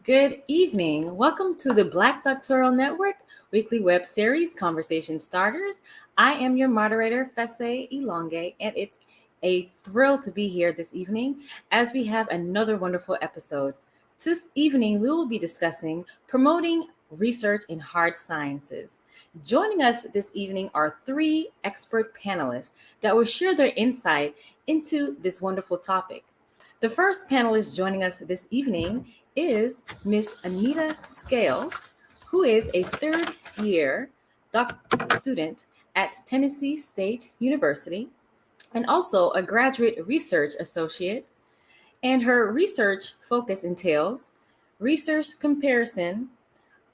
Good evening. Welcome to the Black Doctoral Network weekly web series, Conversation Starters. I am your moderator, Fese Ilonge, and it's a thrill to be here this evening as we have another wonderful episode. This evening, we will be discussing promoting research in hard sciences. Joining us this evening are three expert panelists that will share their insight into this wonderful topic. The first panelist joining us this evening is Miss Anita Scales, who is a third year student at Tennessee State University and also a graduate research associate. And her research focus entails research comparison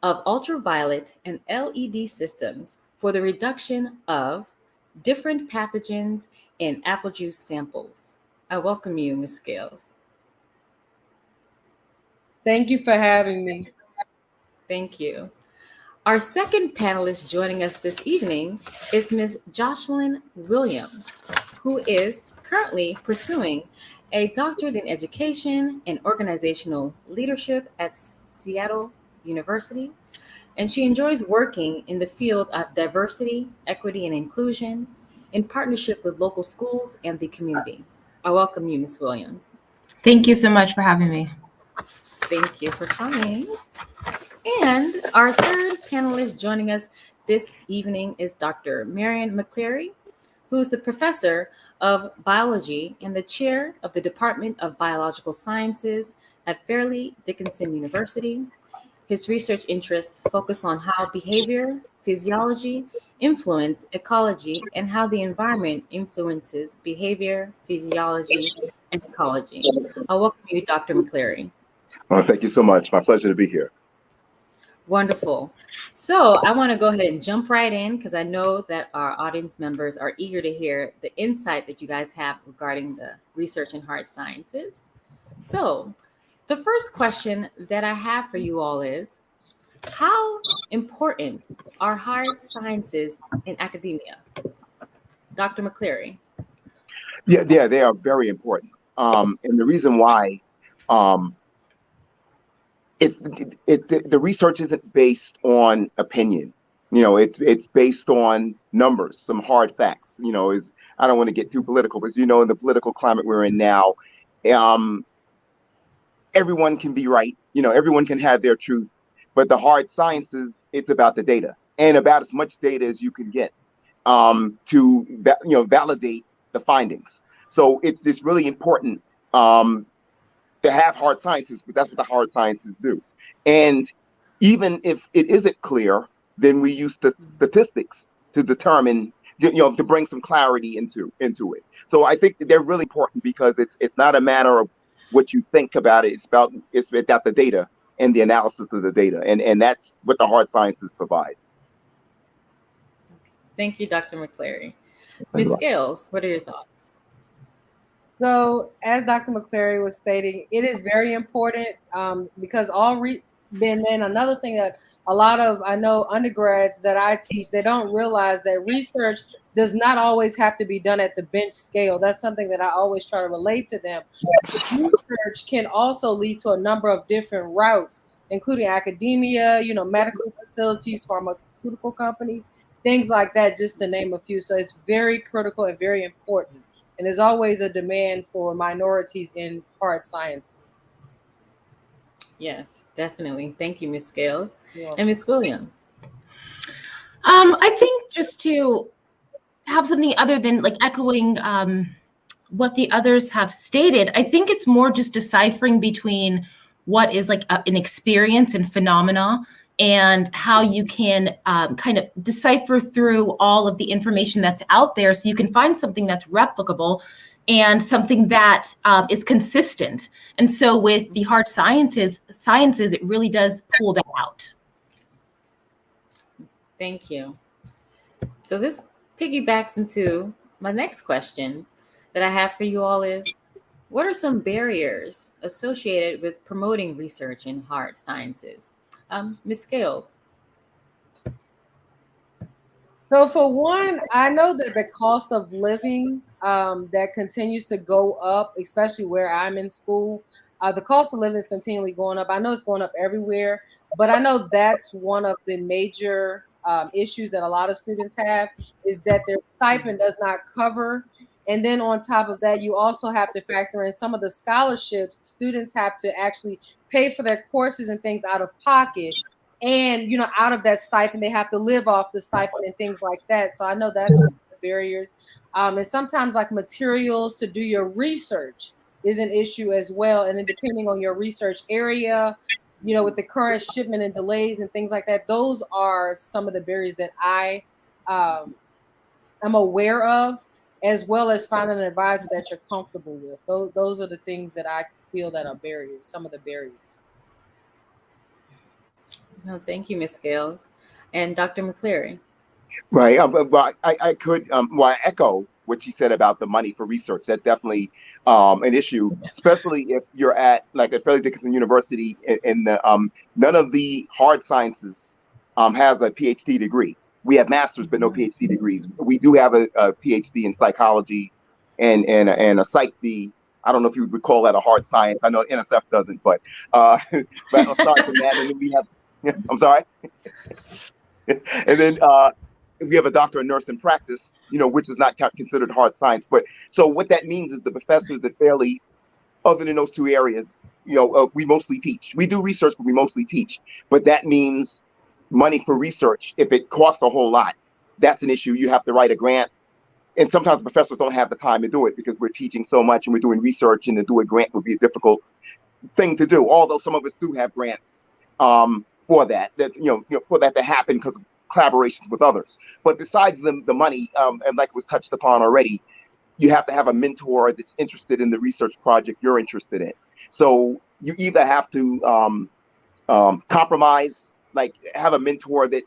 of ultraviolet and LED systems for the reduction of different pathogens in apple juice samples. I welcome you, Ms. Scales. Thank you for having me. Thank you. Our second panelist joining us this evening is Ms. Jocelyn Williams, who is currently pursuing a doctorate in education and organizational leadership at Seattle University. And she enjoys working in the field of diversity, equity, and inclusion in partnership with local schools and the community. I welcome you, Ms. Williams. Thank you so much for having me. Thank you for coming. And our third panelist joining us this evening is Dr. Marion McCleary, who is the professor of biology and the chair of the Department of Biological Sciences at Fairleigh Dickinson University. His research interests focus on how behavior, physiology influence ecology and how the environment influences behavior, physiology, and ecology. I welcome you, Dr. McCleary. Thank you so much. My pleasure to be here. Wonderful. So I want to go ahead and jump right in because I know that our audience members are eager to hear the insight that you guys have regarding the research in hard sciences. So the first question that I have for you all is, how important are hard sciences in academia? Dr. McCleary. Yeah, they are very important. And the reason why the research isn't based on opinion. It's based on numbers, some hard facts. I don't want to get too political, but in the political climate we're in now, everyone can be right. Everyone can have their truth, but the hard sciences, it's about the data and about as much data as you can get to validate the findings. So it's just really important to have hard sciences, but that's what the hard sciences do. And even if it isn't clear, then we use the statistics to determine, to bring some clarity into it. So I think they're really important because it's not a matter of what you think about it. It's about the data and the analysis of the data. And that's what the hard sciences provide. Thank you, Dr. McCleary. Ms. Scales, what are your thoughts? So, as Dr. McCleary was stating, it is very important because another thing that a lot of, I know, undergrads that I teach, they don't realize that research does not always have to be done at the bench scale. That's something that I always try to relate to them. Research can also lead to a number of different routes, including academia, medical facilities, pharmaceutical companies, things like that, just to name a few. So it's very critical and very important. And there's always a demand for minorities in hard sciences. Yes, definitely. Thank you, Ms. Scales. And Ms. Williams. I think just to have something other than echoing what the others have stated, I think it's more just deciphering between what is an experience and phenomena and how you can kind of decipher through all of the information that's out there so you can find something that's replicable and something that is consistent. And so with the hard sciences, it really does pull that out. Thank you. So this piggybacks into my next question that I have for you all is, what are some barriers associated with promoting research in hard sciences? Ms. Scales. So for one, I know that the cost of living that continues to go up, especially where I'm in school, The cost of living is continually going up. I know it's going up everywhere, but I know that's one of the major issues that a lot of students have, is that their stipend does not cover. And then on top of that, you also have to factor in some of the scholarships. Students have to actually pay for their courses and things out of pocket. And, out of that stipend, they have to live off the stipend and things like that. So I know that's one of the barriers. And sometimes like materials to do your research is an issue as well. And then depending on your research area, with the current shipment and delays and things like that, those are some of the barriers that I am aware of, as well as finding an advisor that you're comfortable with. Those are the things that I feel that are barriers, some of the barriers. No, thank you, Ms. Scales. And Dr. McCleary. Right. But I could echo what she said about the money for research. That's definitely an issue, especially if you're at like at Fairleigh Dickinson University, and the none of the hard sciences has a PhD degree. We have masters, but no PhD degrees. We do have a PhD in psychology and a Psych D. I don't know if you would call that a hard science. I know NSF doesn't, but aside from that, and then we have. I'm sorry. And then we have a doctor of nursing practice, which is not considered hard science. But so what that means is the professors at Fairleigh, other than those two areas, we mostly teach. We do research, but we mostly teach. But that means money for research. If it costs a whole lot, that's an issue. You have to write a grant. And sometimes professors don't have the time to do it because we're teaching so much and we're doing research, and to do a grant would be a difficult thing to do. Although some of us do have grants for that for that to happen because of collaborations with others. But besides the money, and like was touched upon already, you have to have a mentor that's interested in the research project you're interested in. So you either have to compromise, like have a mentor that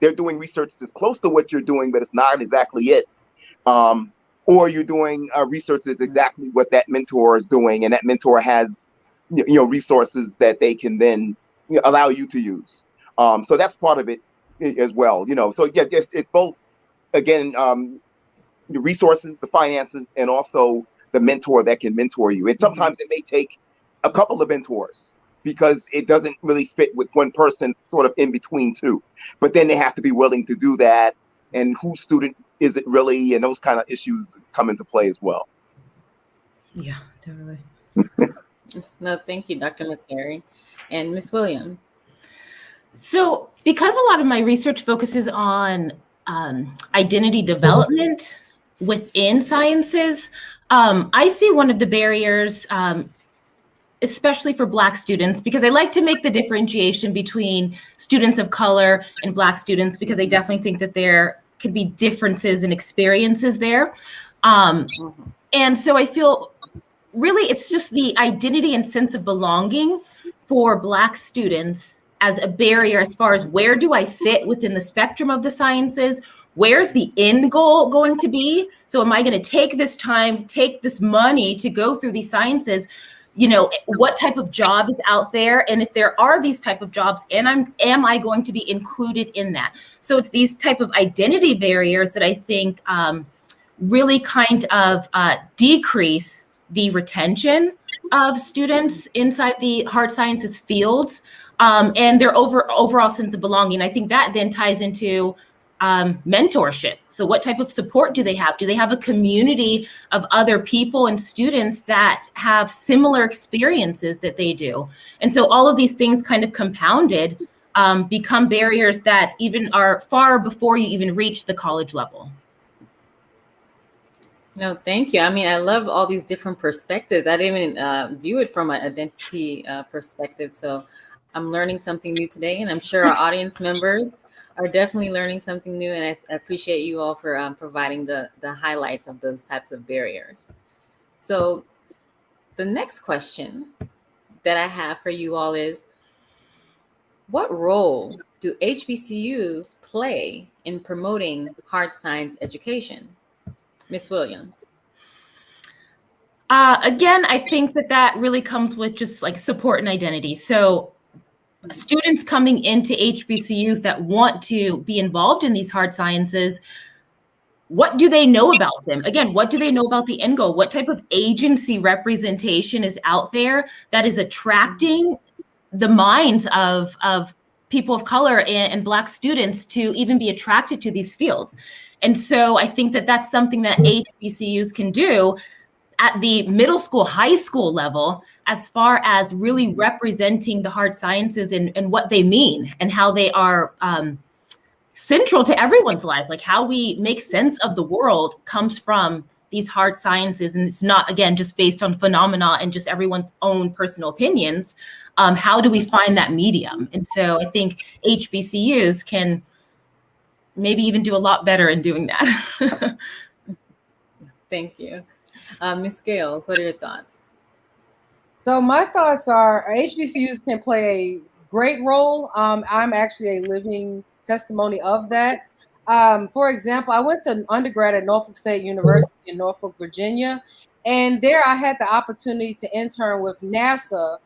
they're doing research that's close to what you're doing, but it's not exactly it. Or you're doing research that's exactly what that mentor is doing, and that mentor has resources that they can then allow you to use. So that's part of it as well. So yeah, it's both, again, the resources, the finances, and also the mentor that can mentor you. And sometimes it may take a couple of mentors because it doesn't really fit with one person sort of in between two. But then they have to be willing to do that. And whose student is it really? And those kind of issues come into play as well. Yeah, totally. No, thank you, Dr. McCleary. And Ms. Williams. So because a lot of my research focuses on identity development within sciences, I see one of the barriers, especially for Black students, because I like to make the differentiation between students of color and Black students, because I definitely think that there could be differences in experiences there. And so I feel really it's just the identity and sense of belonging for Black students as a barrier as far as where do I fit within the spectrum of the sciences? Where's the end goal going to be? So am I going to take this time, take this money to go through these sciences? What type of job is out there? And if there are these type of jobs, and am I going to be included in that? So it's these type of identity barriers that I think really kind of decrease the retention of students inside the hard sciences fields, and their overall sense of belonging. I think that then ties into mentorship. So what type of support do they have? Do they have a community of other people and students that have similar experiences that they do? And so all of these things kind of compounded become barriers that even are far before you even reach the college level. No, thank you. I mean, I love all these different perspectives. I didn't even view it from an identity perspective. So I'm learning something new today, and I'm sure our audience members are definitely learning something new. And I appreciate you all for providing the highlights of those types of barriers. So the next question that I have for you all is, what role do HBCUs play in promoting hard science education? Ms. Williams. Again, I think that really comes with just like support and identity. So students coming into HBCUs that want to be involved in these hard sciences what do they know about them? Again, what do they know about the end goal? What type of agency representation is out there that is attracting the minds of people of color and Black students to even be attracted to these fields? And so I think that that's something that HBCUs can do at the middle school, high school level, as far as really representing the hard sciences and what they mean and how they are central to everyone's life. Like how we make sense of the world comes from these hard sciences. And it's not, again, just based on phenomena and just everyone's own personal opinions. How do we find that medium? And so I think HBCUs can maybe even do a lot better in doing that. Thank you. Ms. Scales, what are your thoughts? So my thoughts are HBCUs can play a great role. I'm actually a living testimony of that. For example, I went to an undergrad at Norfolk State University in Norfolk, Virginia, and there I had the opportunity to intern with NASA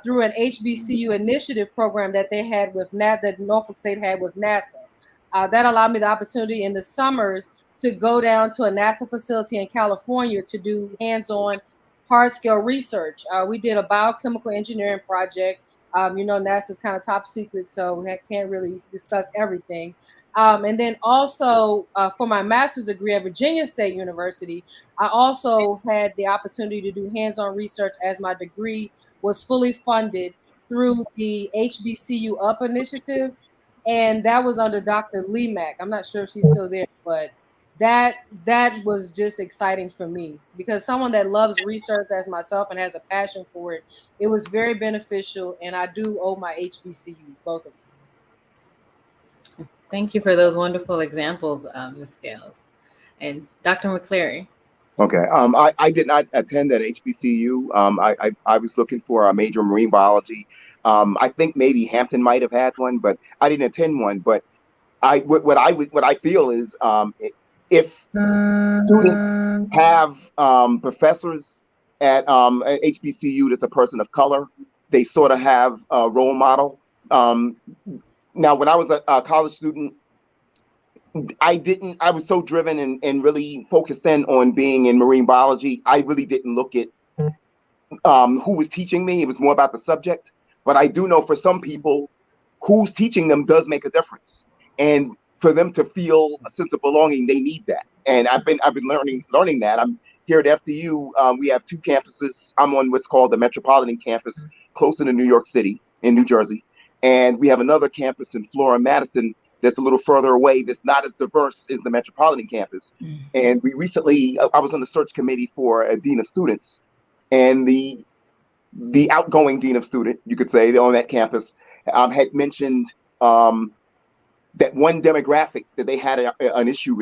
through an HBCU initiative program that they had with that Norfolk State had with NASA. That allowed me the opportunity in the summers to go down to a NASA facility in California to do hands-on hard-scale research. We did a biochemical engineering project. NASA's kind of top secret, so I can't really discuss everything. And then also for my master's degree at Virginia State University, I also had the opportunity to do hands-on research as my degree was fully funded through the HBCU Up initiative. And that was under Dr. Lee Mack. I'm not sure if she's still there, but that was just exciting for me because someone that loves research as myself and has a passion for it, it was very beneficial. And I do owe my HBCUs, both of them. Thank you for those wonderful examples, Ms. Scales. And Dr. McCleary. Okay. I did not attend at HBCU. I was looking for a major in marine biology. I think maybe Hampton might have had one, but I didn't attend one. But what I feel is if students have professors at HBCU that's a person of color, they sort of have a role model. Now, when I was a college student, I was so driven and really focused in on being in marine biology. I really didn't look at who was teaching me. It was more about the subject. But I do know for some people, who's teaching them does make a difference. And for them to feel a sense of belonging, they need that. And I've been learning that. I'm here at FDU. We have two campuses. I'm on what's called the Metropolitan Campus, closer to New York City in New Jersey. And we have another campus in Florida, Madison, that's a little further away, that's not as diverse as the Metropolitan Campus. And we recently, I was on the search committee for a dean of students, and the outgoing dean of student, you could say, on that campus, had mentioned that one demographic that they had an issue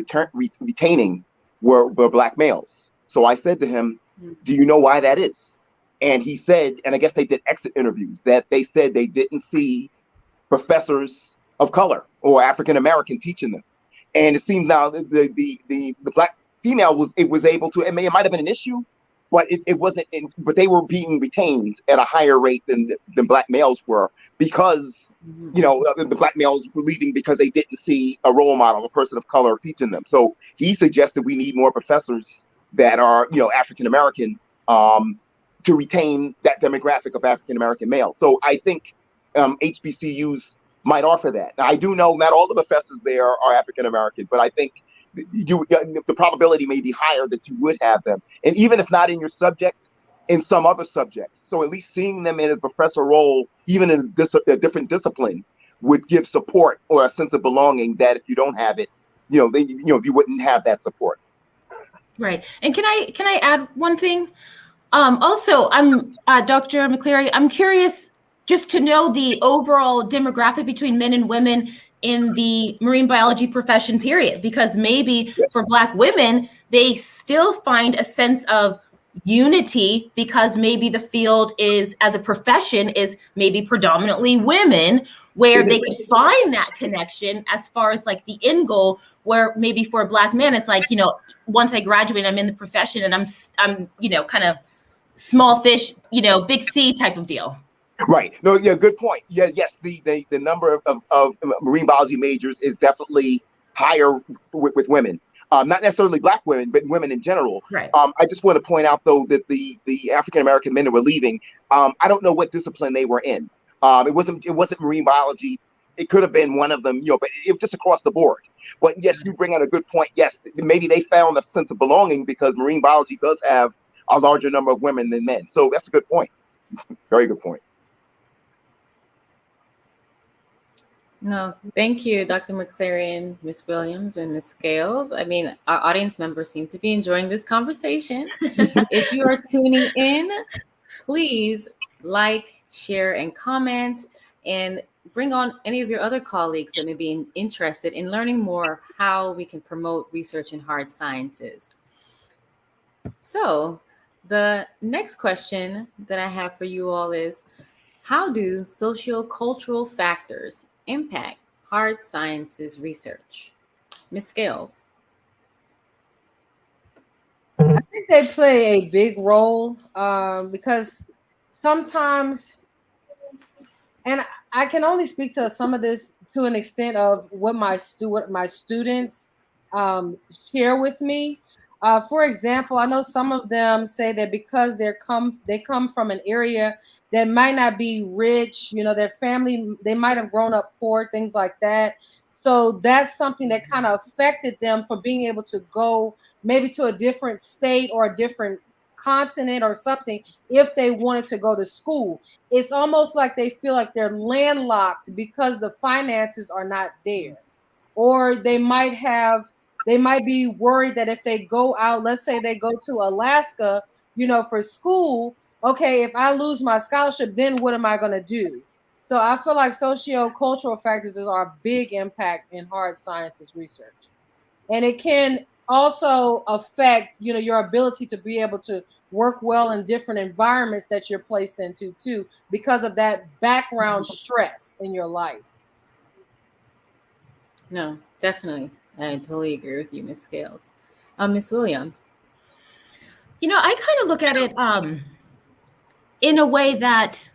retaining were Black males. So I said to him, do you know why that is? And he said, and I guess they did exit interviews, that they said they didn't see professors of color or African American teaching them. And it seems now the Black female was able to, it might have been an issue, but it wasn't, but they were being retained at a higher rate than Black males were, because, the Black males were leaving because they didn't see a role model, a person of color teaching them. So he suggested we need more professors that are, African American, to retain that demographic of African American males. So I think HBCUs might offer that. Now, I do know not all the professors there are African American, but I think the probability may be higher that you would have them. And even if not in your subject, in some other subjects. So at least seeing them in a professor role, even in a different discipline, would give support or a sense of belonging that if you don't have it, you wouldn't have that support. Right. And can I add one thing? Also, I'm Dr. McCleary, I'm curious just to know the overall demographic between men and women in the marine biology profession, period, because maybe for Black women, they still find a sense of unity because maybe the field is, as a profession, is maybe predominantly women, where they could find that connection as far as like the end goal, where maybe for a Black man, it's like, once I graduate, I'm in the profession and I'm kind of small fish, big C type of deal. Right. No, yeah, good point. Yeah, yes, the number of marine biology majors is definitely higher with women. Not necessarily Black women, but women in general. Right. I just want to point out, though, that the African American men that were leaving, I don't know what discipline they were in. It wasn't marine biology. It could have been one of them, but it was just across the board. But yes, you bring out a good point. Yes, maybe they found a sense of belonging because marine biology does have a larger number of women than men. So that's a good point. Very good point. No, thank you, Dr. McClary, Ms. Williams, and Ms. Scales. I mean, our audience members seem to be enjoying this conversation. If you are tuning in, please like, share, and comment, and bring on any of your other colleagues that may be interested in learning more how we can promote research in hard sciences. So the next question that I have for you all is, how do socio-cultural factors impact hard sciences research? Ms. Scales. I think they play a big role because sometimes, and I can only speak to some of this to an extent of what my students share with me. For example, I know some of them say that because they come from an area that might not be rich, their family, they might have grown up poor, things like that. So that's something that kind of affected them for being able to go maybe to a different state or a different continent or something if they wanted to go to school. It's almost like they feel like they're landlocked because the finances are not there. Or they might be worried that if they go out, let's say they go to Alaska, for school, okay, if I lose my scholarship, then what am I going to do? So I feel like socio-cultural factors are a big impact in hard sciences research. And it can also affect, your ability to be able to work well in different environments that you're placed into too, because of that background stress in your life. No, definitely. I totally agree with you, Ms. Scales. Ms. Williams. I kind of look at it in a way that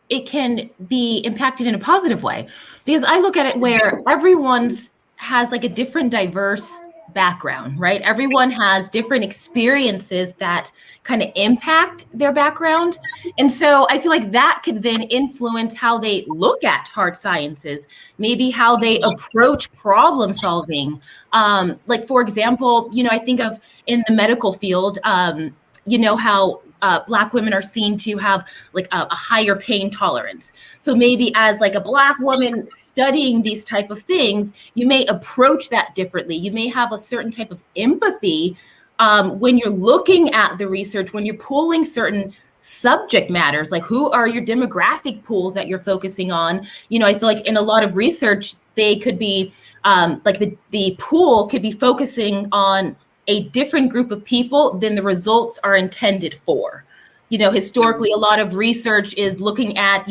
it can be impacted in a positive way, because I look at it where everyone's has like a different diverse background, right? Everyone has different experiences that kind of impact their background. And so I feel like that could then influence how they look at hard sciences, maybe how they approach problem solving. Like, for example, I think of in the medical field, how Black women are seen to have like a higher pain tolerance. So maybe as like a Black woman studying these type of things, you may approach that differently. You may have a certain type of empathy when you're looking at the research, when you're pulling certain subject matters, like who are your demographic pools that you're focusing on. I feel like in a lot of research, they could be like the pool could be focusing on a different group of people than the results are intended for. Historically, a lot of research is looking at,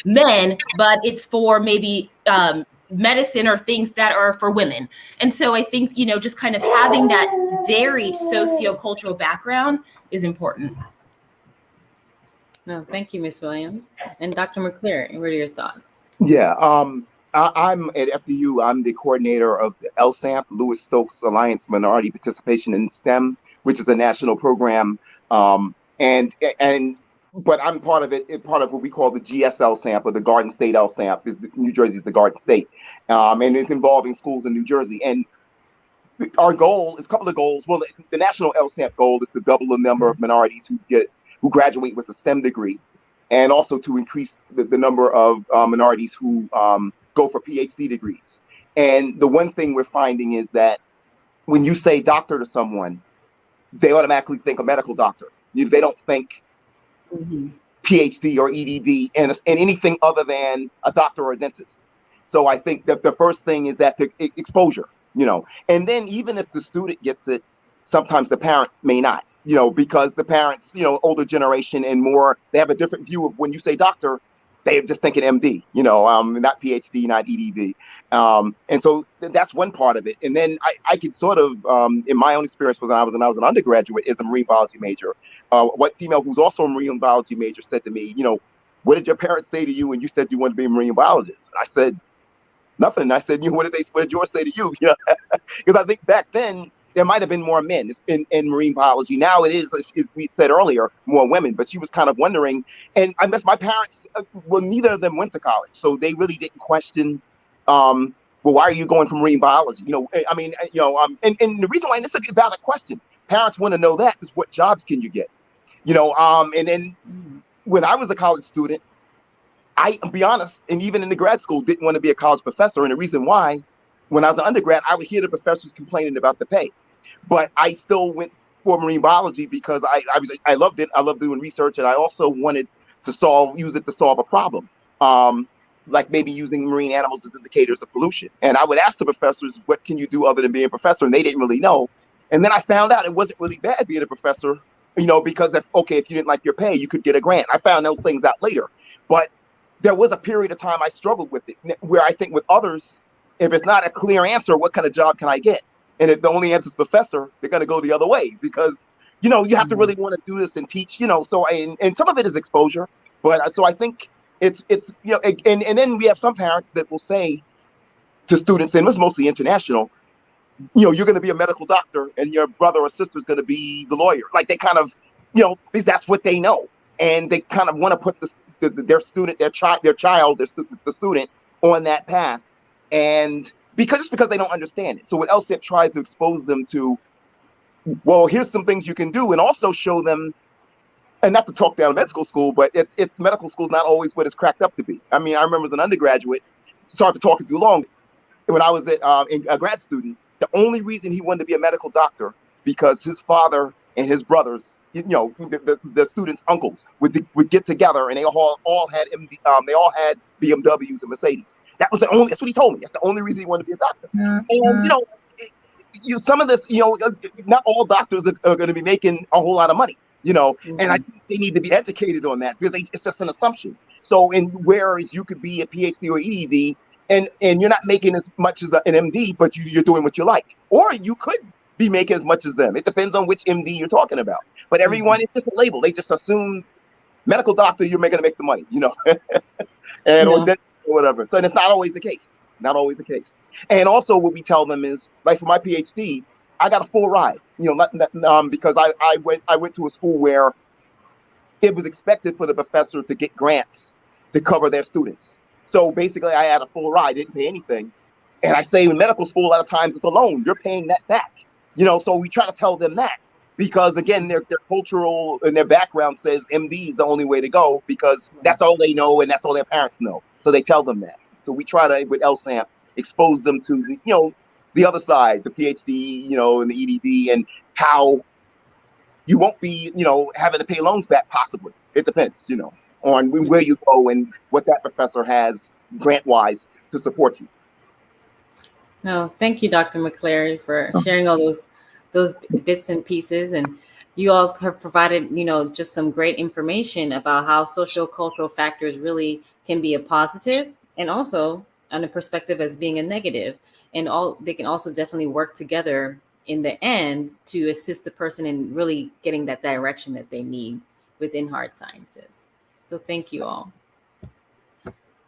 men, but it's for maybe medicine or things that are for women. And so I think, just kind of having that varied socio-cultural background is important. No, thank you, Ms. Williams. And Dr. McClary, what are your thoughts? Yeah, I'm at FDU. I'm the coordinator of the LSAMP, Lewis Stokes Alliance Minority Participation in STEM, which is a national program. But I'm part of it. Part of what we call the GSL or the Garden State LSAMP. New Jersey is the Garden State, and it's involving schools in New Jersey. And our goal is a couple of goals. Well, the national LSAMP goal is to double the number of minorities who graduate with a STEM degree, and also to increase the number of minorities who go for PhD degrees. And the one thing we're finding is that when you say doctor to someone, they automatically think a medical doctor. They don't think PhD or EDD and anything other than a doctor or a dentist. So I think that the first thing is that the exposure, and then even if the student gets it, sometimes the parent may not, because the parents, older generation and more, they have a different view of when you say doctor, they're just thinking MD, not PhD, not EDD. And so that's one part of it. And then I could sort of, in my own experience when I was an undergraduate as a marine biology major, what female who's also a marine biology major said to me, what did your parents say to you when you said you wanted to be a marine biologist? I said, nothing. I said, what did yours say to you? Because I think back then, there might have been more men in marine biology. Now it is, as we said earlier, more women. But she was kind of wondering, and I guess my parents, well, neither of them went to college, so they really didn't question. Well, why are you going for marine biology? I mean, and the reason why, and it's a valid question. Parents want to know that is what jobs can you get? And then when I was a college student, I'll be honest, and even in the grad school, didn't want to be a college professor. And the reason why, when I was an undergrad, I would hear the professors complaining about the pay, but I still went for marine biology because I loved it. I loved doing research, and I also wanted to use it to solve a problem, like maybe using marine animals as indicators of pollution. And I would ask the professors, "What can you do other than being a professor?" And they didn't really know. And then I found out it wasn't really bad being a professor, because if you didn't like your pay, you could get a grant. I found those things out later, but there was a period of time I struggled with it, where I think with others, if it's not a clear answer, what kind of job can I get? And if the only answer is professor, they're going to go the other way because, you have to really want to do this and teach, so and some of it is exposure. But so I think it's and then we have some parents that will say to students, and it's mostly international, you're going to be a medical doctor and your brother or sister is going to be the lawyer. Like they kind of, because that's what they know. And they kind of want to put their student on that path. And because they don't understand it. So what LSAT tries to expose them to, well, here's some things you can do, and also show them, and not to talk down medical school, but it's medical school is not always what it's cracked up to be. I mean, I remember as an undergraduate, sorry for talking too long, when I was a grad student, the only reason he wanted to be a medical doctor because his father and his brothers, the students' uncles would get together, and they all had BMWs and Mercedes. That's what he told me. That's the only reason he wanted to be a doctor. Mm-hmm. And some of this, not all doctors are going to be making a whole lot of money, mm-hmm. And I think they need to be educated on that because it's just an assumption. So, whereas you could be a PhD or ED, and you're not making as much as an MD, but you're doing what you like, or you could be making as much as them. It depends on which MD you're talking about. But everyone, it's just a label. They just assume medical doctor, you're going to make the money, and or whatever. So it's not always the case. Not always the case. And also what we tell them is, like for my PhD, I got a full ride, because I went to a school where it was expected for the professor to get grants to cover their students. So basically I had a full ride, didn't pay anything. And I say in medical school, a lot of times it's a loan. You're paying that back, so we try to tell them that because again, their cultural and their background says MD is the only way to go because that's all they know and that's all their parents know. So they tell them that. So we try to, with LSAMP, expose them to the other side, the PhD, and the EDD, and how you won't be, having to pay loans back possibly. It depends, on where you go and what that professor has grant-wise to support you. No, thank you, Dr. McClary, for sharing all those bits and pieces. And you all have provided, just some great information about how socio-cultural factors really can be a positive and also on a perspective as being a negative. And they can also definitely work together in the end to assist the person in really getting that direction that they need within hard sciences. So thank you all.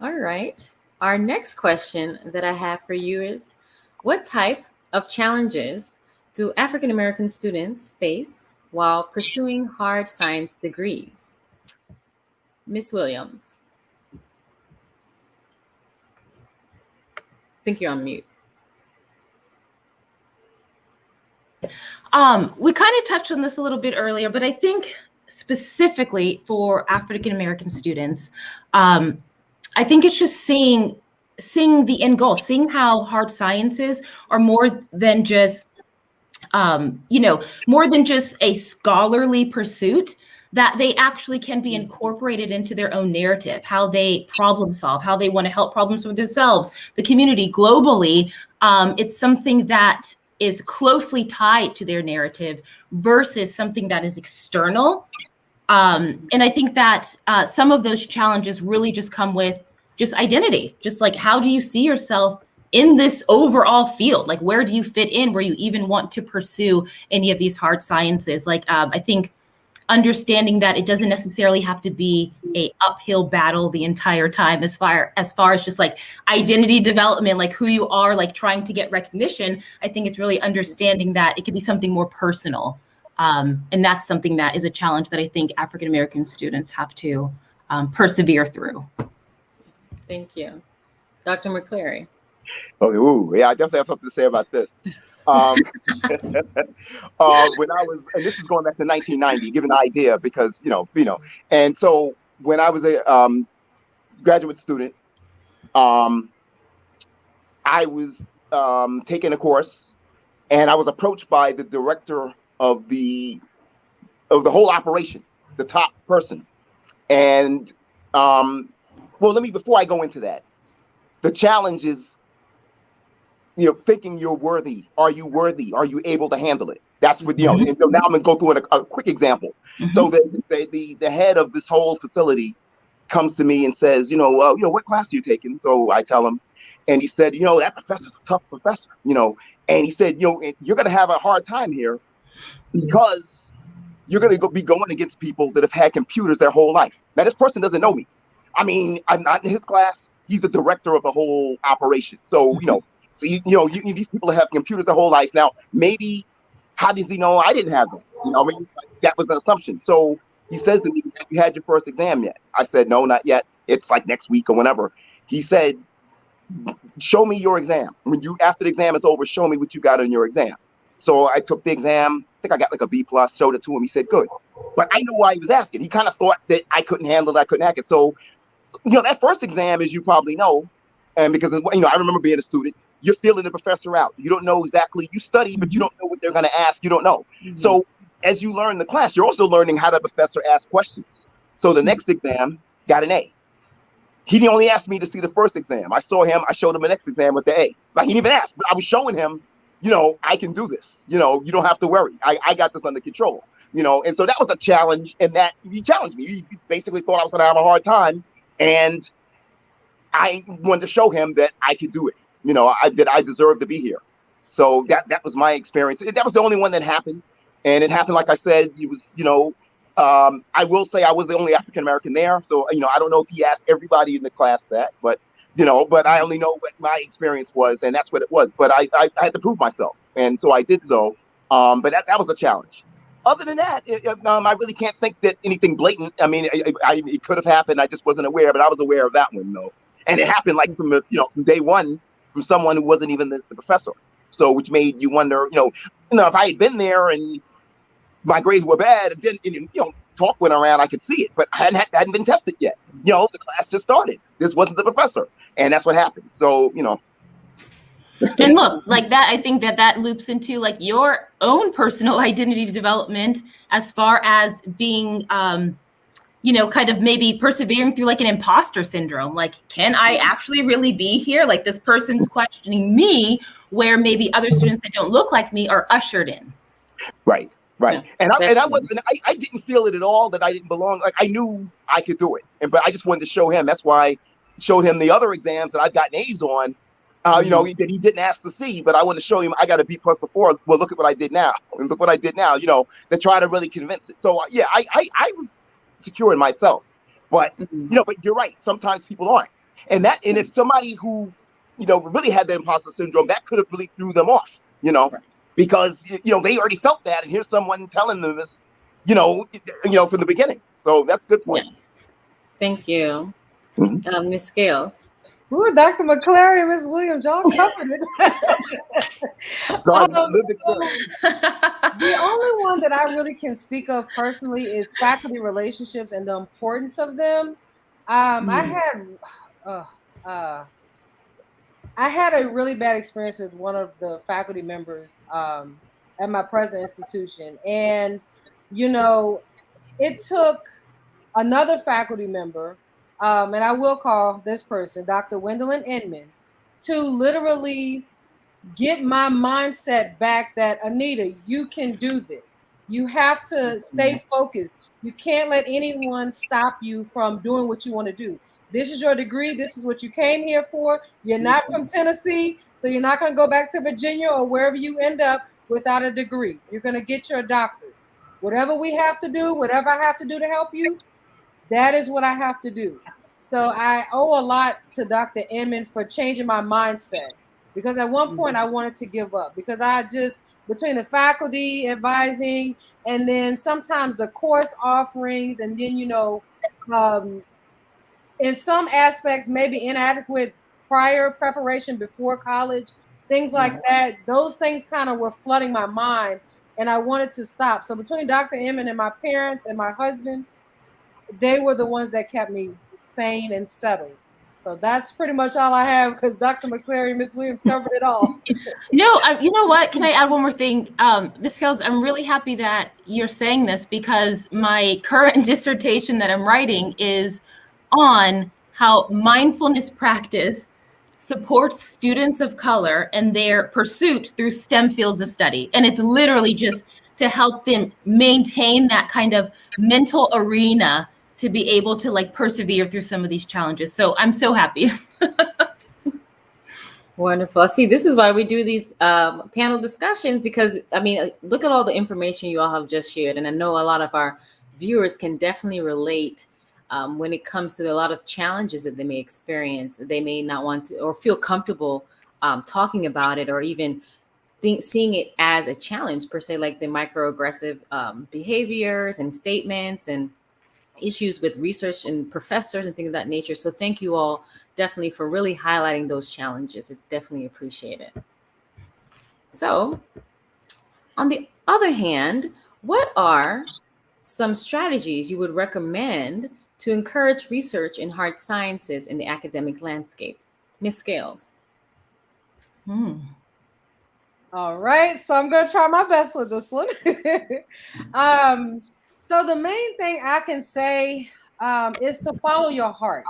All right. Our next question that I have for you is, what type of challenges do African American students face while pursuing hard science degrees? Ms. Williams. I think you're on mute. We kind of touched on this a little bit earlier, but I think specifically for African American students, I think it's just seeing the end goal, seeing how hard sciences are more than just, more than just a scholarly pursuit, that they actually can be incorporated into their own narrative, how they problem solve, how they want to help problem solve themselves, the community globally. It's something that is closely tied to their narrative versus something that is external. And I think that some of those challenges really just come with just identity, just like, how do you see yourself in this overall field? Like, where do you fit in, where you even want to pursue any of these hard sciences? Like, I think understanding that it doesn't necessarily have to be a uphill battle the entire time as far as just like identity development, like who you are, like trying to get recognition. I think it's really understanding that it could be something more personal. And that's something that is a challenge that I think African-American students have to persevere through. Thank you. Dr. McCleary. Okay, ooh, yeah, I definitely have something to say about this. When I was, and this is going back to 1990, give an idea because, and so when I was a graduate student, I was taking a course and I was approached by the director of the whole operation, the top person. And before I go into that, the challenge is, thinking you're worthy. Are you worthy? Are you able to handle it? That's what, and so now I'm gonna go through a quick example. Mm-hmm. So the head of this whole facility comes to me and says, what class are you taking? So I tell him, and he said, that professor's a tough professor, and he said, you're gonna have a hard time here because you're gonna be going against people that have had computers their whole life. Now this person doesn't know me. I mean, I'm not in his class. He's the director of the whole operation. So, so these people have computers their whole life. Now, maybe, how does he know I didn't have them? That was an assumption. So he says to me, have you had your first exam yet? I said, no, not yet. It's like next week or whenever. He said, show me your exam. After the exam is over, show me what you got on your exam. So I took the exam. I think I got like a B+, showed it to him. He said, good. But I knew why he was asking. He kind of thought that I couldn't handle it, I couldn't hack it. So, that first exam, as you probably know, and because, I remember being a student, you're feeling the professor out. You don't know exactly, you study, but you don't know what they're going to ask. You don't know. Mm-hmm. So as you learn the class, you're also learning how the professor asks questions. So the next exam got an A. He didn't only ask me to see the first exam. I showed him the next exam with the A. Like he didn't even ask, but I was showing him, I can do this. You don't have to worry. I got this under control, and so that was a challenge, and that he challenged me. He basically thought I was going to have a hard time. And I wanted to show him that I could do it. That I deserve to be here. So that was my experience. That was the only one that happened. And it happened, like I said, it was, I will say I was the only African-American there. So, I don't know if he asked everybody in the class that, but I only know what my experience was, and that's what it was. But I had to prove myself. And so I did so. But that was a challenge. Other than that, I really can't think that anything blatant. I mean, it could have happened. I just wasn't aware, but I was aware of that one, though. And it happened like from day one, from someone who wasn't even the professor. So, which made you wonder, if I had been there and my grades were bad, and then talk went around, I could see it, but I hadn't been tested yet. The class just started. This wasn't the professor, and that's what happened. So, And look, like that, I think that loops into like your own personal identity development as far as being, kind of maybe persevering through like an imposter syndrome. Like, can I actually really be here? Like this person's questioning me, where maybe other students that don't look like me are ushered in. Right. Yeah, and I didn't feel it at all that I didn't belong. Like I knew I could do it, but I just wanted to show him. That's why I showed him the other exams that I've gotten A's on. That he didn't ask to see, but I wanted to show him I got a B+ before. Well, look at what I did now, and look what I did now. To try to really convince it. So yeah, I was secure in myself, but but you're right. Sometimes people aren't, and if somebody who really had the imposter syndrome, that could have really threw them off. Because they already felt that, and here's someone telling them this, from the beginning. So that's a good point. Yeah. Thank you, Ms. Scales. Ooh, Dr. McCleary and Ms. Williams, y'all covered it. The only one that I really can speak of personally is faculty relationships and the importance of them. I had a really bad experience with one of the faculty members at my present institution. And, it took another faculty member, and I will call this person Dr. Gwendolyn Inman, to literally get my mindset back that, Anita, you can do this. You have to stay focused. You can't let anyone stop you from doing what you want to do. This is your degree. This is what you came here for. You're not from Tennessee, so you're not going to go back to Virginia or wherever you end up without a degree. You're going to get your doctorate. Whatever we have to do, whatever I have to do to help you, that is what I have to do. So I owe a lot to Dr. Emmon for changing my mindset, because at one point I wanted to give up, because I just, between the faculty advising and then sometimes the course offerings, and then, in some aspects, maybe inadequate prior preparation before college, things like that. Those things kind of were flooding my mind, and I wanted to stop. So between Dr. Emmon and my parents and my husband, they were the ones that kept me sane and settled. So that's pretty much all I have, because Dr. McClary, Ms. Williams covered it all. No, you know what? Can I add one more thing? Ms. Kells, I'm really happy that you're saying this, because my current dissertation that I'm writing is on how mindfulness practice supports students of color and their pursuit through STEM fields of study. And it's literally just to help them maintain that kind of mental arena to be able to like persevere through some of these challenges. So I'm so happy. Wonderful. See, this is why we do these panel discussions, because, I mean, look at all the information you all have just shared. And I know a lot of our viewers can definitely relate when it comes to a lot of challenges that they may experience. They may not want to or feel comfortable talking about it, or even seeing it as a challenge per se, like the microaggressive behaviors and statements and issues with research and professors and things of that nature. So thank you all definitely for really highlighting those challenges. It's definitely appreciated. So on the other hand, what are some strategies you would recommend to encourage research in hard sciences in the academic landscape? Ms. Scales. All right, so I'm going to try my best with this one. So the main thing I can say is to follow your heart.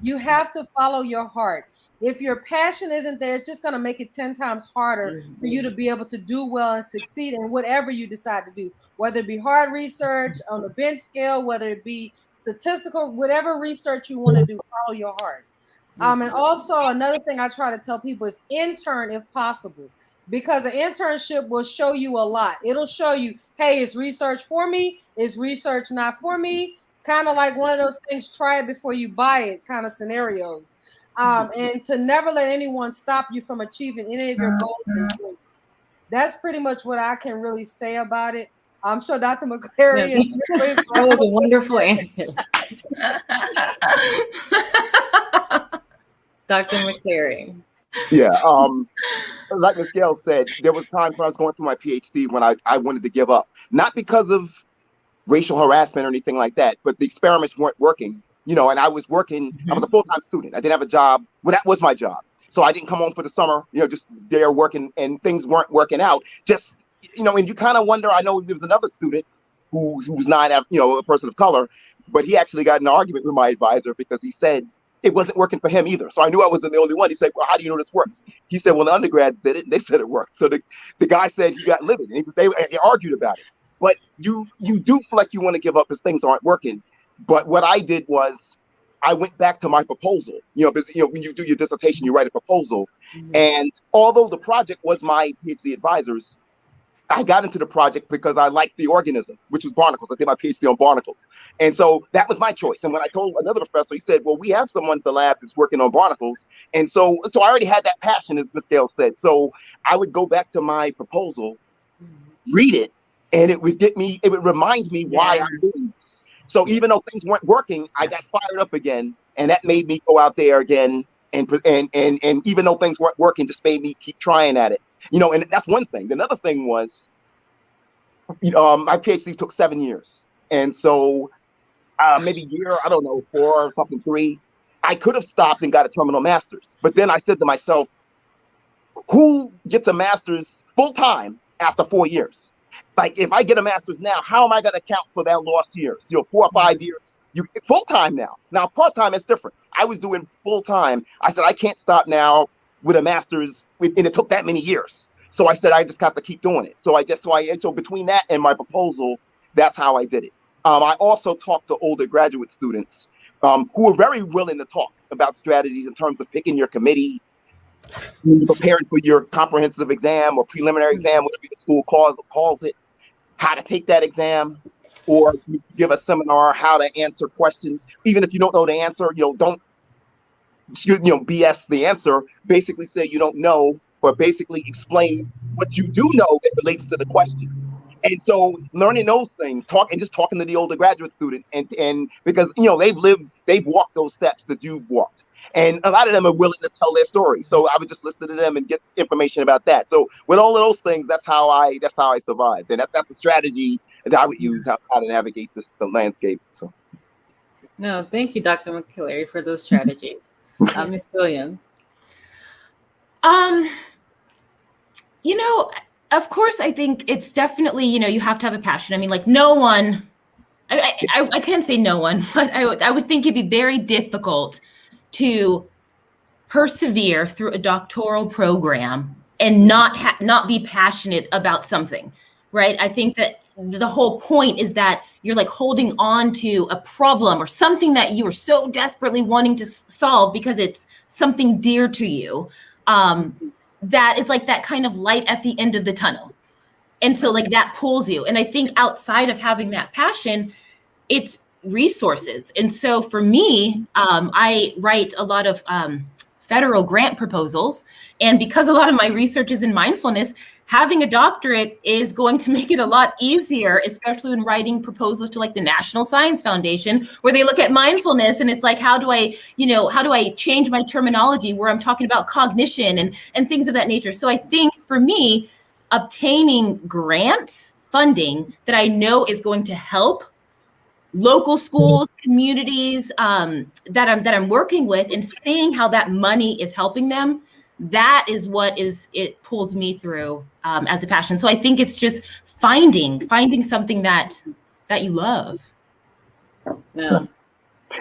You have to follow your heart. If your passion isn't there, it's just going to make it 10 times harder for you to be able to do well and succeed in whatever you decide to do, whether it be hard research on the bench scale, whether it be statistical, whatever research you want to do, follow your heart. And also another thing I try to tell people is intern if possible, because an internship will show you a lot. It'll show you, hey, is research for me? Is research not for me? Kind of like one of those things, try it before you buy it kind of scenarios. And to never let anyone stop you from achieving any of your goals and dreams. That's pretty much what I can really say about it. I'm sure Dr. McClary that was a wonderful answer. Dr. McClary. Yeah. Like Ms. Gale said, there was times when I was going through my PhD when I wanted to give up, not because of racial harassment or anything like that, but the experiments weren't working, and I was working, I was a full-time student. I didn't have a job. Well, that was my job. So I didn't come home for the summer, just there working, and things weren't working out. Just, and you kind of wonder, I know there was another student who was not, a person of color, but he actually got in an argument with my advisor because he said it wasn't working for him either. So I knew I wasn't the only one. He said, well, how do you know this works? He said, well, the undergrads did it, and they said it worked. So the guy said he got livid, and they argued about it. But you do feel like you want to give up because things aren't working. But what I did was I went back to my proposal. Because when you do your dissertation, you write a proposal. And although the project was my PhD advisor's, I got into the project because I liked the organism, which was barnacles. I did my PhD on barnacles. And so that was my choice. And when I told another professor, he said, well, we have someone at the lab that's working on barnacles. And so I already had that passion, as Ms. Gale said. So I would go back to my proposal, read it, and it would remind me why I'm doing this. So even though things weren't working, I got fired up again. And that made me go out there again. And even though things weren't working, just made me keep trying at it. And that's one thing. Another thing was, my PhD took 7 years. And so maybe a year, I don't know, 4 or something, 3, I could have stopped and got a terminal master's. But then I said to myself, who gets a master's full time after 4 years? Like, if I get a master's now, how am I going to account for that lost years? 4 or 5 years. You full time now. Now, part time is different. I was doing full time. I said, I can't stop now with a master's, and it took that many years. So I said, I just got to keep doing it. So between that and my proposal, that's how I did it. I also talked to older graduate students who are very willing to talk about strategies in terms of picking your committee, preparing for your comprehensive exam or preliminary exam, whatever the school calls it. how to take that exam, or you give a seminar how to answer questions. Even if you don't know the answer, don't BS the answer. Basically say you don't know, but basically explain what you do know that relates to the question. And so learning those things, talking to the older graduate students, and because they've walked those steps that you've walked, and a lot of them are willing to tell their story. So I would just listen to them and get information about that. So with all of those things, that's how I survived, and that's the strategy that I would use how to navigate the landscape. So No, thank you, Dr. McCleary, for those strategies. Ms. Williams. Of course, I think it's definitely, you have to have a passion. I mean, like no one, I can't say no one, but I would think it'd be very difficult to persevere through a doctoral program and not be passionate about something, right? I think that the whole point is that you're like holding on to a problem or something that you are so desperately wanting to solve because it's something dear to you. That is like that kind of light at the end of the tunnel. And so like that pulls you. And I think outside of having that passion, it's resources. And so for me, I write a lot of federal grant proposals. And because a lot of my research is in mindfulness, having a doctorate is going to make it a lot easier, especially when writing proposals to like the National Science Foundation, where they look at mindfulness and it's like, how do I change my terminology where I'm talking about cognition and things of that nature. So I think for me, obtaining grants funding that I know is going to help local schools, communities that I'm working with, and seeing how that money is helping them, that is what it pulls me through as a passion. So I think it's just finding something that you love. No.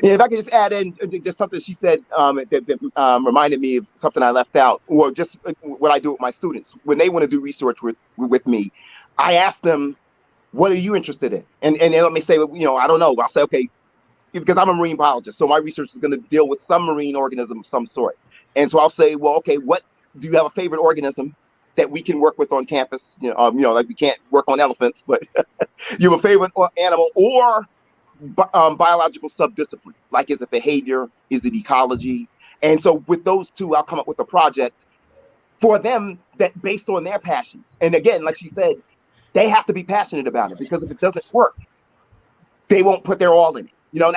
Yeah, if I could just add in just something she said that reminded me of something I left out, or just what I do with my students when they want to do research with me. I ask them, what are you interested in? And they let me say, I don't know. I'll say, okay, because I'm a marine biologist, so my research is going to deal with some marine organism of some sort. And so I'll say, well, okay, what do you have a favorite organism that we can work with on campus? Like we can't work on elephants, but you have a favorite animal or biological subdiscipline, like is it behavior, is it ecology? And so with those two, I'll come up with a project for them that based on their passions. And again, like she said, they have to be passionate about it, because if it doesn't work, they won't put their all in it. Now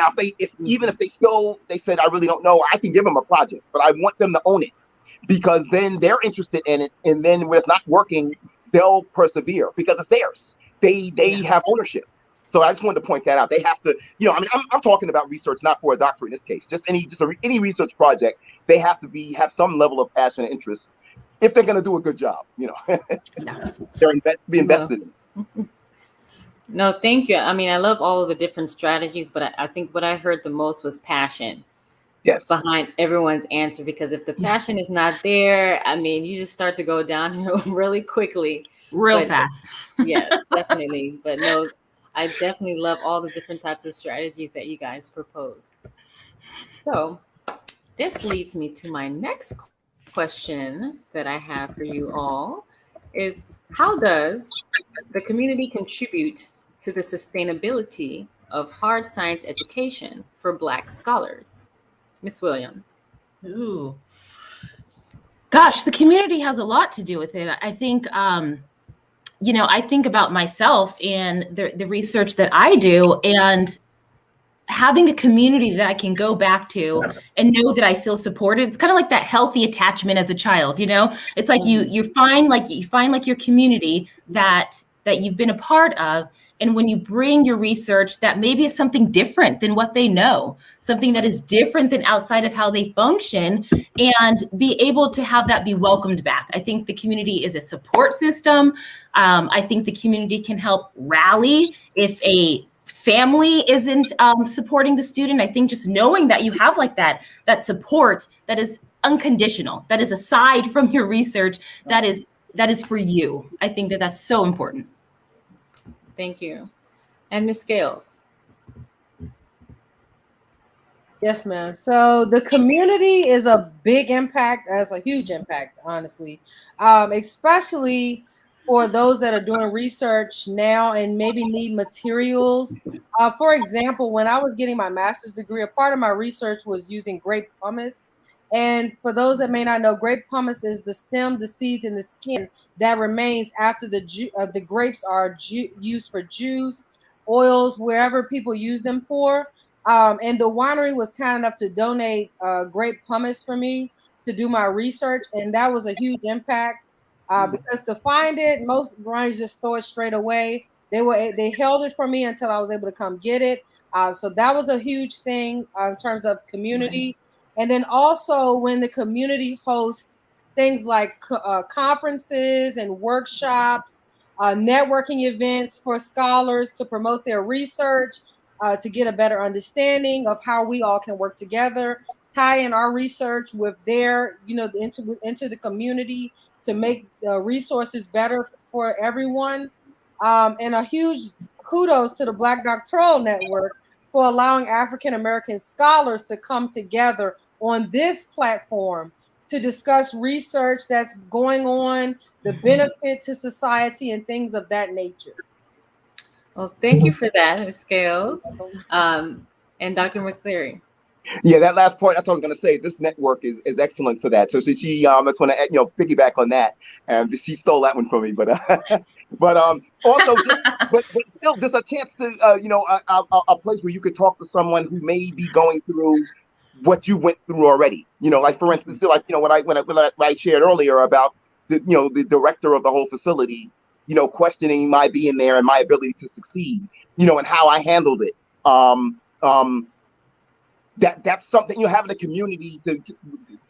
even if they said, I really don't know, I can give them a project, but I want them to own it, because then they're interested in it. And then when it's not working, they'll persevere because it's theirs. They have ownership. So I just wanted to point that out. They have to, I'm talking about research, not for a doctorate in this case, just any research project. They have to have some level of passion and interest if they're going to do a good job. They're be invested in. No, thank you. I mean, I love all of the different strategies, but I think what I heard the most was passion. Yes. Behind everyone's answer, because if the passion is not there, I mean, you just start to go downhill really quickly. Fast. Yes, definitely. But no, I definitely love all the different types of strategies that you guys propose. So this leads me to my next question that I have for you all is, how does the community contribute to the sustainability of hard science education for Black scholars? Ms. Williams. Ooh. Gosh, the community has a lot to do with it. I think, I think about myself and the research that I do, and having a community that I can go back to and know that I feel supported. It's kind of like that healthy attachment as a child, It's like you find your community that you've been a part of. And when you bring your research that maybe is something different than what they know, something that is different than outside of how they function, and be able to have that be welcomed back. I think the community is a support system. I think the community can help rally if a family isn't supporting the student. I think just knowing that you have like that support that is unconditional, that is aside from your research, that is for you. I think that's so important. Thank you. And Ms. Scales. Yes, ma'am. So the community is a big impact, as a huge impact, honestly, especially for those that are doing research now and maybe need materials. For example, when I was getting my master's degree, a part of my research was using grape pumice. And for those that may not know, grape pumice is the stem, the seeds, and the skin that remains after the grapes are used for juice, oils, wherever people use them for. And the winery was kind enough to donate grape pumice for me to do my research, and that was a huge impact. Because to find it, most wineries just throw it straight away. They held it for me until I was able to come get it. So that was a huge thing in terms of community. And then also when the community hosts things like conferences and workshops, networking events for scholars to promote their research, to get a better understanding of how we all can work together, tie in our research with their, into the community to make the resources better for everyone. And a huge kudos to the Black Doctoral Network for allowing African American scholars to come together on this platform to discuss research that's going on, the benefit to society, and things of that nature. Well, thank you for that, Ms. Scales. And Dr. McCleary. Yeah, that last point, that's what I was going to say. This network is excellent for that. So she I just want to piggyback on that, and she stole that one from me. But also, but still, just a chance to a place where you could talk to someone who may be going through what you went through already. Like for instance, when I shared earlier about the director of the whole facility, questioning my being there and my ability to succeed, and how I handled it. That's something, having a community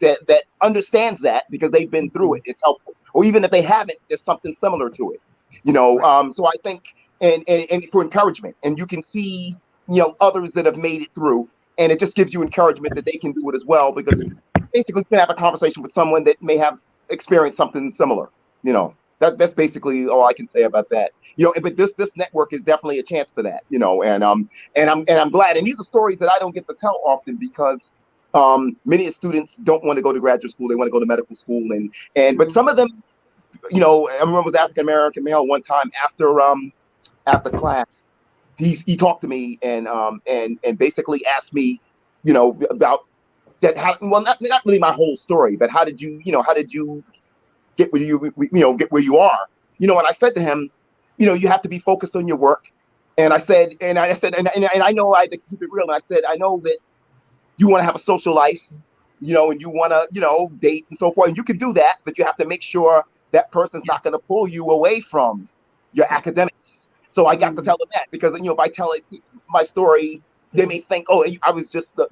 that understands that because they've been through it. It's helpful. Or even if they haven't, there's something similar to it. So I think and for encouragement, and you can see others that have made it through, and it just gives you encouragement that they can do it as well, because basically you can have a conversation with someone that may have experienced something similar. That's basically all I can say about that. But this network is definitely a chance for that. And I'm glad. And these are stories that I don't get to tell often because many of the students don't want to go to graduate school. They want to go to medical school, but some of them, I remember was African American male one time after class. He talked to me and basically asked me, about that. Not really my whole story, but how did you get where you are, and I said to him, you have to be focused on your work. And I said, and I know I had to keep it real. And I said, I know that you want to have a social life, and you want to, date and so forth. And you can do that, but you have to make sure that person's not going to pull you away from your academics. So I got to tell them that, because, if I tell my story, they may think, oh, I was just, a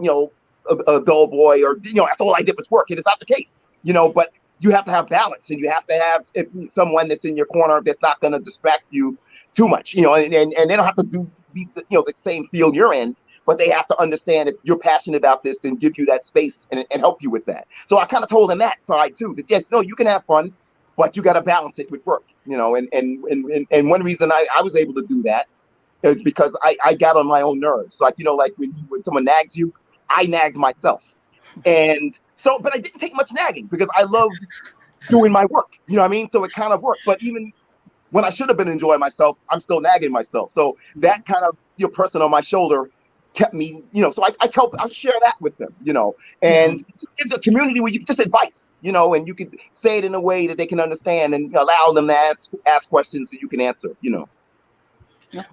dull boy, or, that's all I did was work. And it's not the case, but you have to have balance, and you have to have someone that's in your corner that's not going to distract you too much, and they don't have to be the same field you're in, but they have to understand that you're passionate about this and give you that space and help you with that. So I kind of told them that side too, that yes, no, you can have fun, but you got to balance it with work, and one reason I was able to do that is because I got on my own nerves. So like when someone nags you, I nagged myself. And so, but I didn't take much nagging because I loved doing my work, So it kind of worked. But even when I should have been enjoying myself, I'm still nagging myself. So that kind of person on my shoulder kept me, so I share that with them, and it gives a community where you can just advice, and you can say it in a way that they can understand and allow them to ask questions so you can answer,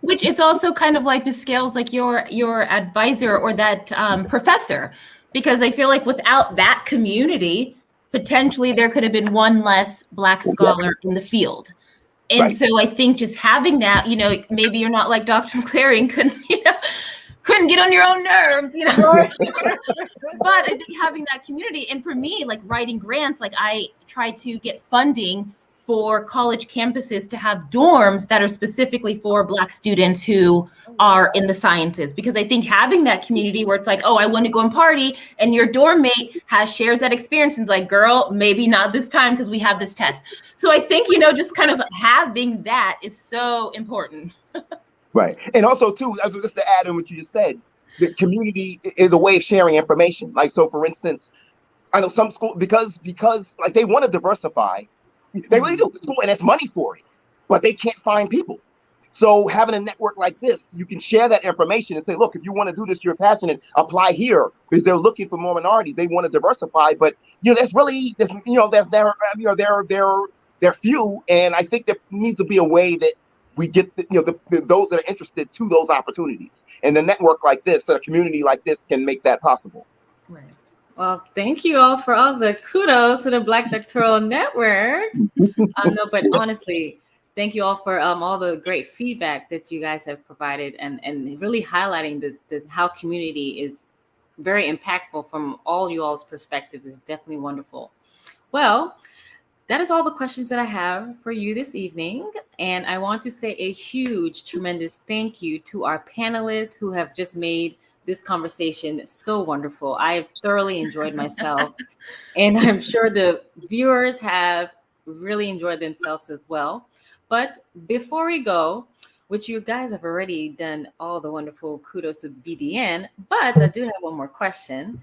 Which is also kind of like the Scales, like your advisor or that professor. Because I feel like without that community, potentially there could have been one less Black scholar in the field. And right. So I think just having that, maybe you're not like Dr. McCleary and couldn't get on your own nerves, But I think having that community, and for me, like writing grants, like I try to get funding for college campuses to have dorms that are specifically for Black students who are in the sciences, because I think having that community where it's like, oh, I want to go and party, and your dorm mate shares that experience and is like, girl, maybe not this time because we have this test. So I think, just kind of having that is so important. Right. And also too, just to add on what you just said, the community is a way of sharing information. Like, so for instance, I know some schools, because like they want to diversify, they really do, the school, and there's money for it. but they can't find people. So having a network like this, you can share that information and say, look, if you want to do this, you're passionate, apply here, because they're looking for more minorities. They want to diversify, but there's really there's they're few, and I think there needs to be a way that we get those that are interested to those opportunities, and a network like this, a community like this, can make that possible. Right. Well, thank you all for all the kudos to the Black Doctoral Network. No, but honestly, thank you all for all the great feedback that you guys have provided, and really highlighting the how community is very impactful from all you all's perspectives is definitely wonderful. Well, that is all the questions that I have for you this evening. And I want to say a huge, tremendous thank you to our panelists who have just made this conversation so wonderful. I have thoroughly enjoyed myself, and I'm sure the viewers have really enjoyed themselves as well. But before we go, which you guys have already done all the wonderful kudos to BDN, but I do have one more question,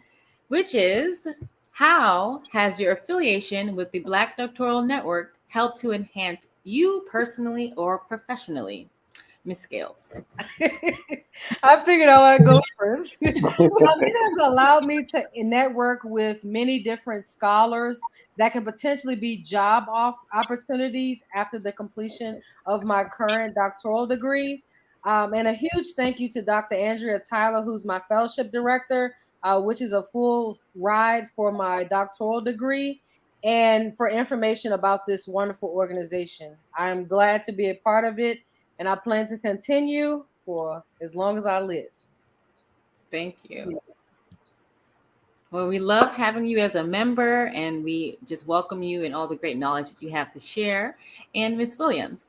which is, how has your affiliation with the Black Doctoral Network helped to enhance you personally or professionally? Ms. Scales. I figured I would go first. It has allowed me to network with many different scholars that can potentially be job opportunities after the completion of my current doctoral degree. And a huge thank you to Dr. Andrea Tyler, who's my fellowship director, which is a full ride for my doctoral degree, and for information about this wonderful organization. I'm glad to be a part of it, and I plan to continue for as long as I live. Thank you. Well, we love having you as a member, and we just welcome you and all the great knowledge that you have to share. And Ms. Williams.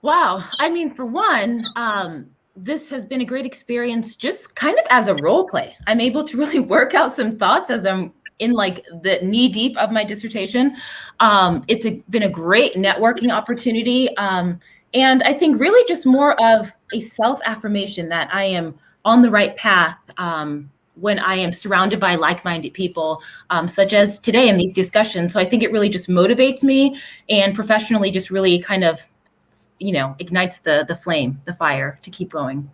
Wow. I mean, for one, this has been a great experience just kind of as a role play. I'm able to really work out some thoughts as I'm in like the knee deep of my dissertation. It's been a great networking opportunity. And I think really just more of a self-affirmation that I am on the right path when I am surrounded by like-minded people, such as today in these discussions. So I think it really just motivates me, and professionally just really kind of, ignites the flame, the fire to keep going.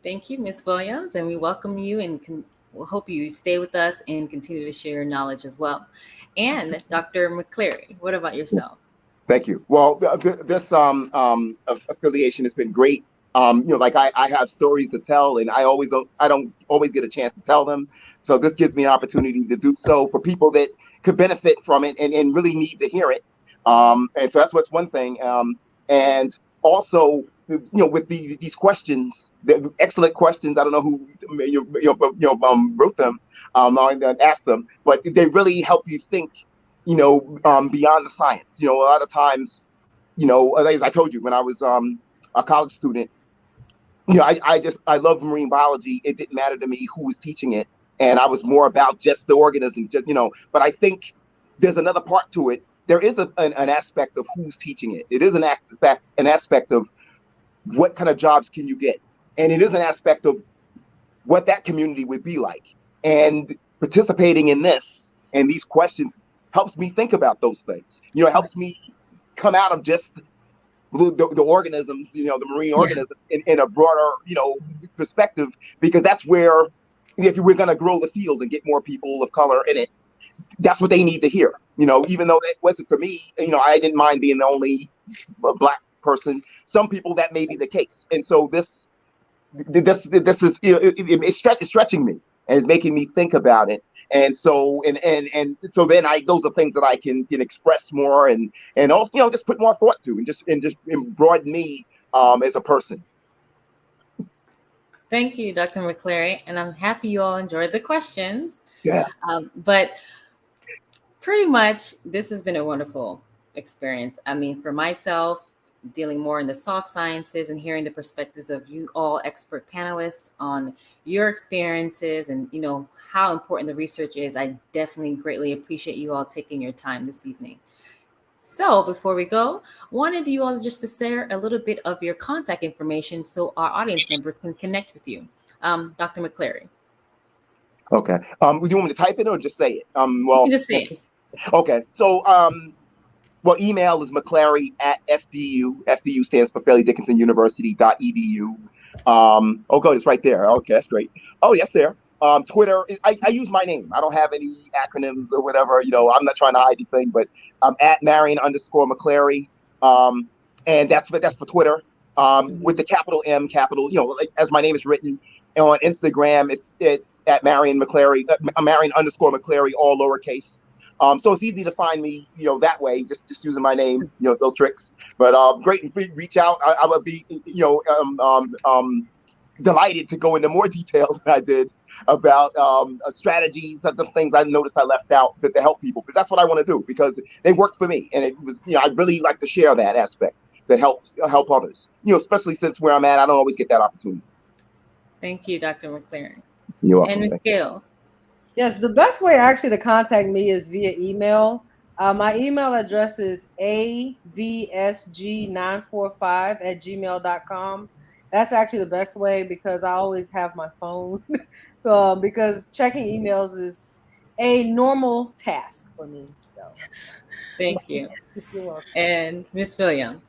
Thank you, Ms. Williams, and we welcome you, and we'll hope you stay with us and continue to share your knowledge as well. And Dr. McCleary, what about yourself? Thank you. Well, this affiliation has been great. Like I have stories to tell, and I don't always get a chance to tell them. So this gives me an opportunity to do so for people that could benefit from it and really need to hear it. And so that's what's one thing. And also, with these questions, the excellent questions. I don't know who wrote them, or asked them, but they really help you think, beyond the science. A lot of times, as I told you, when I was a college student, I love marine biology. It didn't matter to me who was teaching it, and I was more about just the organism, But I think there's another part to it. There is an aspect of who's teaching it. It is an aspect of what kind of jobs can you get, and it is an aspect of what that community would be like. And participating in this and these questions helps me think about those things. It helps me come out of just the organisms, the marine organisms in a broader, perspective, because that's where, if we're going to grow the field and get more people of color in it, that's what they need to hear. Even though that wasn't for me, I didn't mind being the only Black person. Some people that may be the case. And so this is, it's stretching me and it's making me think about it. And so, and so then those are things that I can express more and also, just put more thought to and just broaden me as a person. Thank you, Dr. McCleary. And I'm happy you all enjoyed the questions. Yeah. But pretty much this has been a wonderful experience. I mean, for myself, dealing more in the soft sciences and hearing the perspectives of you all expert panelists on your experiences and, how important the research is. I definitely greatly appreciate you all taking your time this evening. So before we go, wanted you all just to share a little bit of your contact information so our audience members can connect with you. Dr. McCleary. Okay. Do you want me to type it or just say it? Well, you just say it. Okay. So Well, email is McClary at FDU. FDU stands for Fairleigh Dickinson University.edu. Oh, good, it's right there. Okay, that's great. Oh, yes, there. Twitter, I use my name. I don't have any acronyms or whatever. I'm not trying to hide anything, but I'm at Marion_McClary. And that's for Twitter. With the capital M, capital, like as my name is written. And on Instagram, it's at Marion McClary, Marion_McClary, all lowercase. So it's easy to find me, that way, just using my name, those tricks. But great, reach out. I would be, delighted to go into more detail than I did about strategies, other things I noticed I left out to help people, because that's what I want to do, because they worked for me, and it was, I really like to share that aspect that help others, especially since where I'm at, I don't always get that opportunity. Thank you, Dr. McClary. You're welcome. And Ms. Gales. Yes, the best way actually to contact me is via email. My email address is avsg945@gmail.com. That's actually the best way, because I always have my phone, because checking emails is a normal task for me. So. Yes. Thank you. You're welcome. And Ms. Williams.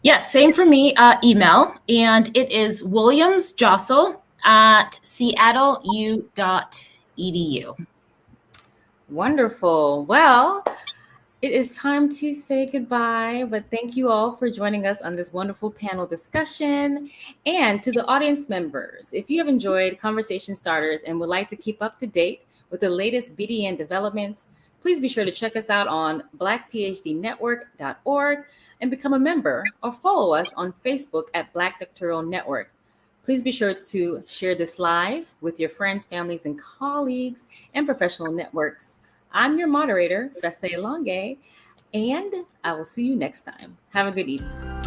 Yes, same for me, email, and it is williamsjocelyn@seattleu.edu. Wonderful. Well, it is time to say goodbye, but thank you all for joining us on this wonderful panel discussion. And to the audience members, if you have enjoyed Conversation Starters and would like to keep up to date with the latest BDN developments, please be sure to check us out on blackphdnetwork.org and become a member, or follow us on Facebook at Black Doctoral Network. Please be sure to share this live with your friends, families, and colleagues and professional networks. I'm your moderator, Fesse Longue, and I will see you next time. Have a good evening.